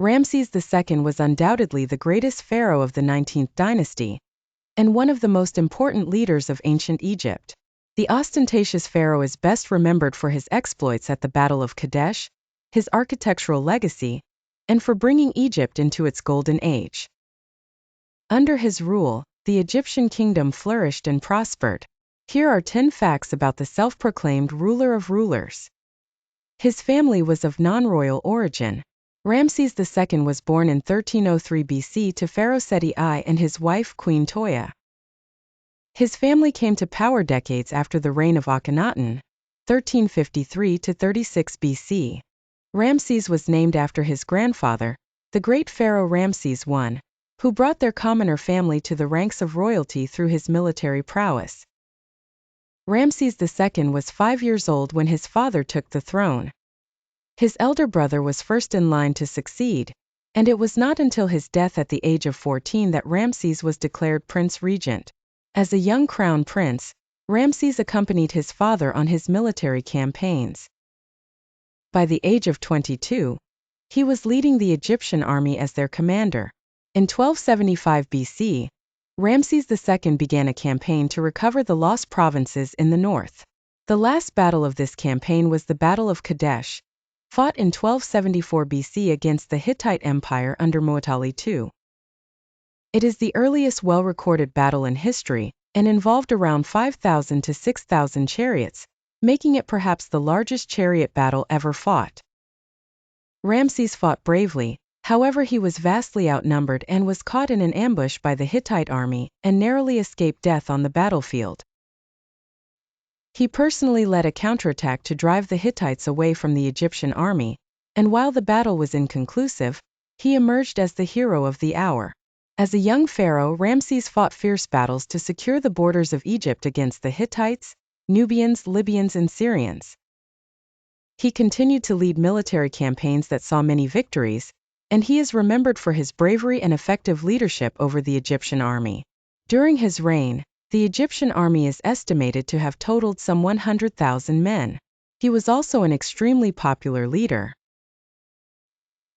Ramses II was undoubtedly the greatest pharaoh of the 19th dynasty, and one of the most important leaders of ancient Egypt. The ostentatious pharaoh is best remembered for his exploits at the Battle of Kadesh, his architectural legacy, and for bringing Egypt into its golden age. Under his rule, the Egyptian kingdom flourished and prospered. Here are 10 facts about the self-proclaimed ruler of rulers. His family was of non-royal origin. Ramses II was born in 1303 BC to Pharaoh Seti I and his wife Queen Toya. His family came to power decades after the reign of Akhenaten, 1353 to 36 BC. Ramses was named after his grandfather, the great pharaoh Ramses I, who brought their commoner family to the ranks of royalty through his military prowess. Ramses II was 5 years old when his father took the throne. His elder brother was first in line to succeed, and it was not until his death at the age of 14 that Ramses was declared Prince Regent. As a young crown prince, Ramses accompanied his father on his military campaigns. By the age of 22, he was leading the Egyptian army as their commander. In 1275 BC, Ramses II began a campaign to recover the lost provinces in the north. The last battle of this campaign was the Battle of Kadesh, fought in 1274 BC against the Hittite Empire under Muwatalli II. It is the earliest well-recorded battle in history, and involved around 5,000 to 6,000 chariots, making it perhaps the largest chariot battle ever fought. Ramses fought bravely, however he was vastly outnumbered and was caught in an ambush by the Hittite army, and narrowly escaped death on the battlefield. He personally led a counterattack to drive the Hittites away from the Egyptian army, and while the battle was inconclusive, he emerged as the hero of the hour. As a young pharaoh, Ramses fought fierce battles to secure the borders of Egypt against the Hittites, Nubians, Libyans, and Syrians. He continued to lead military campaigns that saw many victories, and he is remembered for his bravery and effective leadership over the Egyptian army. During his reign, the Egyptian army is estimated to have totaled some 100,000 men. He was also an extremely popular leader.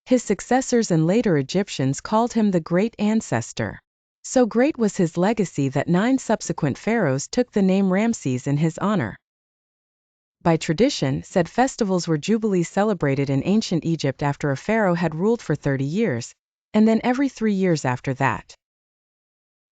His successors and later Egyptians called him the Great Ancestor. So great was his legacy that 9 subsequent pharaohs took the name Ramses in his honor. By tradition, said festivals were jubilees celebrated in ancient Egypt after a pharaoh had ruled for 30 years, and then every 3 years after that.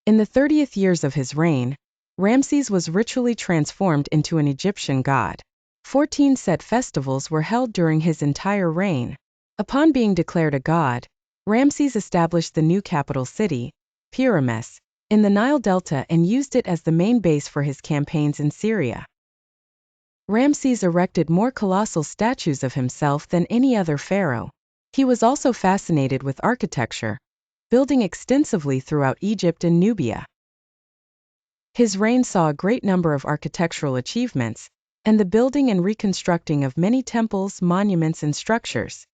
In the 30th years of his reign, Ramses was ritually transformed into an Egyptian god. 14 set festivals were held during his entire reign. Upon being declared a god, Ramses established the new capital city, Pi-Ramesses, in the Nile Delta and used it as the main base for his campaigns in Syria. Ramses erected more colossal statues of himself than any other pharaoh. He was also fascinated with architecture, building extensively throughout Egypt and Nubia. His reign saw a great number of architectural achievements, and the building and reconstructing of many temples, monuments, and structures.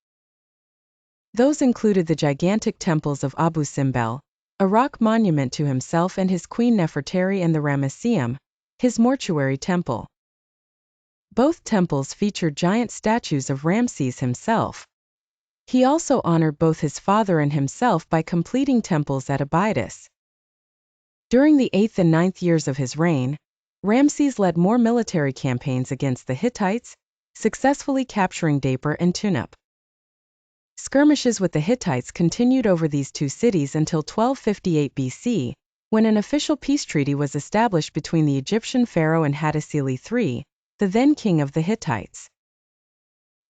Those included the gigantic temples of Abu Simbel, a rock monument to himself and his queen Nefertari, and the Ramesseum, his mortuary temple. Both temples featured giant statues of Ramses himself. He also honored both his father and himself by completing temples at Abydos. During the 8th and 9th years of his reign, Ramses led more military campaigns against the Hittites, successfully capturing Dapur and Tunap. Skirmishes with the Hittites continued over these 2 cities until 1258 BC, when an official peace treaty was established between the Egyptian pharaoh and Hattusili III, the then king of the Hittites.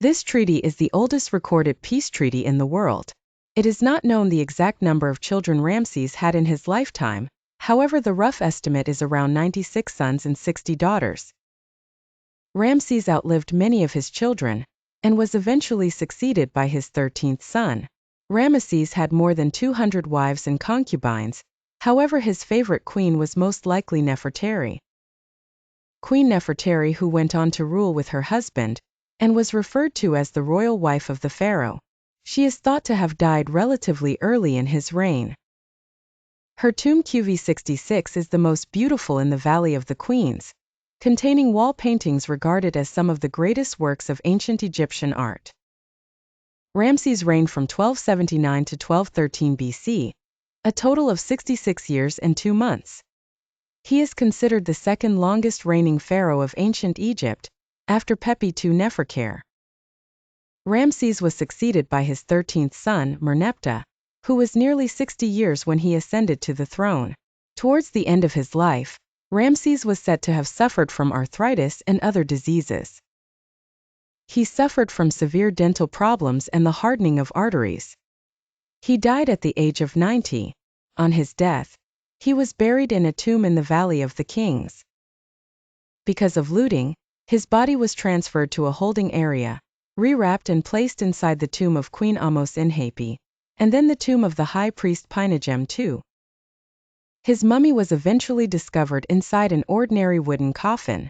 This treaty is the oldest recorded peace treaty in the world. It is not known the exact number of children Ramses had in his lifetime, however the rough estimate is around 96 sons and 60 daughters. Ramses outlived many of his children, and was eventually succeeded by his 13th son. Ramesses had more than 200 wives and concubines, however his favorite queen was most likely Nefertari. Queen Nefertari, who went on to rule with her husband, and was referred to as the royal wife of the pharaoh. She is thought to have died relatively early in his reign. Her tomb QV66 is the most beautiful in the Valley of the Queens, containing wall paintings regarded as some of the greatest works of ancient Egyptian art. Ramses reigned from 1279 to 1213 BC, a total of 66 years and 2 months. He is considered the second longest reigning pharaoh of ancient Egypt, after Pepi II Nefertari. Ramses was succeeded by his 13th son, Merneptah, who was nearly 60 years when he ascended to the throne. Towards the end of his life, Ramses was said to have suffered from arthritis and other diseases. He suffered from severe dental problems and the hardening of arteries. He died at the age of 90. On his death, he was buried in a tomb in the Valley of the Kings. Because of looting, his body was transferred to a holding area, rewrapped and placed inside the tomb of Queen Amos-Enhepi, and then the tomb of the high priest Pi-Ramesses II. His mummy was eventually discovered inside an ordinary wooden coffin.